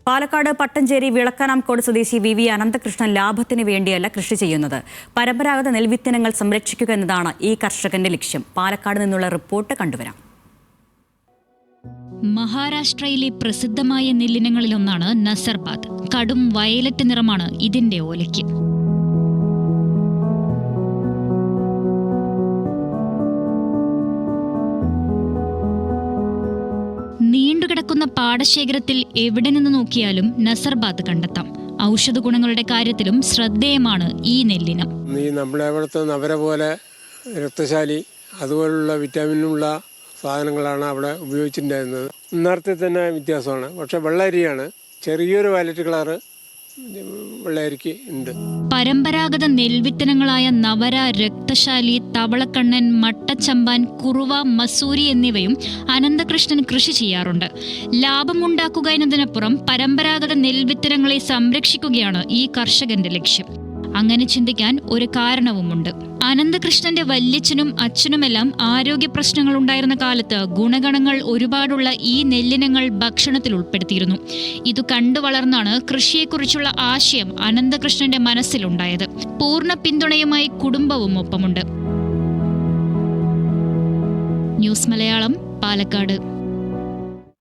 പാലക്കാട് പട്ടഞ്ചേരി വിളക്കാനാംകോട് സ്വദേശി വി അനന്തകൃഷ്ണൻ ലാഭത്തിന് വേണ്ടിയല്ല കൃഷി ചെയ്യുന്നത്. പരമ്പരാഗത നെൽവിത്തിനങ്ങൾ സംരക്ഷിക്കുക എന്നതാണ് ഈ കർഷകന്റെ ലക്ഷ്യം. പാലക്കാട് നിന്നുള്ള റിപ്പോർട്ട് കണ്ടുവരാം. മഹാരാഷ്ട്രയിലെ പ്രസിദ്ധമായ നെല്ലിനങ്ങളിലൊന്നാണ് നസർബാദ്. കടും വയലറ്റ് നിറമാണ് ഇതിന്റെ ഓലയ്ക്ക്. നീണ്ടുകിടക്കുന്ന പാടശേഖരത്തിൽ എവിടെ നിന്ന് നോക്കിയാലും നസർബാദ് കണ്ടെത്താം. ഔഷധ ഗുണങ്ങളുടെ കാര്യത്തിലും ശ്രദ്ധേയമാണ് ഈ നെല്ലിനം. നമ്മുടെ അവിടുത്തെ നവര പോലെ രക്തശാലി അതുപോലുള്ള വിറ്റാമിനുള്ള സാധനങ്ങളാണ് അവിടെ ഉപയോഗിച്ചിട്ടുണ്ടായിരുന്നത്. നേരത്തെ തന്നെ വ്യത്യാസമാണ്. പക്ഷെ വെള്ളരിയാണ്, ചെറിയൊരു വയലറ്റ് കളറ് വെള്ളരിക്ക് ഉണ്ട്. പരമ്പരാഗത നെൽവിത്തനങ്ങളായ നവര, രക്തശാലി, തവളക്കണ്ണൻ, മട്ടച്ചമ്പാൻ, കുറുവ, മസൂരി എന്നിവയും അനന്തകൃഷ്ണൻ കൃഷി ചെയ്യാറുണ്ട്. ലാഭമുണ്ടാക്കുക എന്നതിനപ്പുറം പരമ്പരാഗത നെൽവിത്തനങ്ങളെ സംരക്ഷിക്കുകയാണ് ഈ കർഷകന്റെ ലക്ഷ്യം. അങ്ങനെ ചിന്തിക്കാൻ ഒരു കാരണവുമുണ്ട്. അനന്തകൃഷ്ണന്റെ വല്യച്ഛനും അച്ഛനുമെല്ലാം ആരോഗ്യ പ്രശ്നങ്ങൾ ഉണ്ടായിരുന്ന കാലത്ത് ഗുണഗണങ്ങൾ ഒരുപാടുള്ള ഈ നെല്ലിനങ്ങൾ ഭക്ഷണത്തിൽ ഉൾപ്പെടുത്തിയിരുന്നു. ഇത് കണ്ടു വളർന്നാണ് കൃഷിയെക്കുറിച്ചുള്ള ആശയം അനന്തകൃഷ്ണന്റെ മനസ്സിലുണ്ടായത്. പൂർണ്ണ പിന്തുണയുമായി കുടുംബവും ഒപ്പമുണ്ട്. ന്യൂസ് മലയാളം, പാലക്കാട്.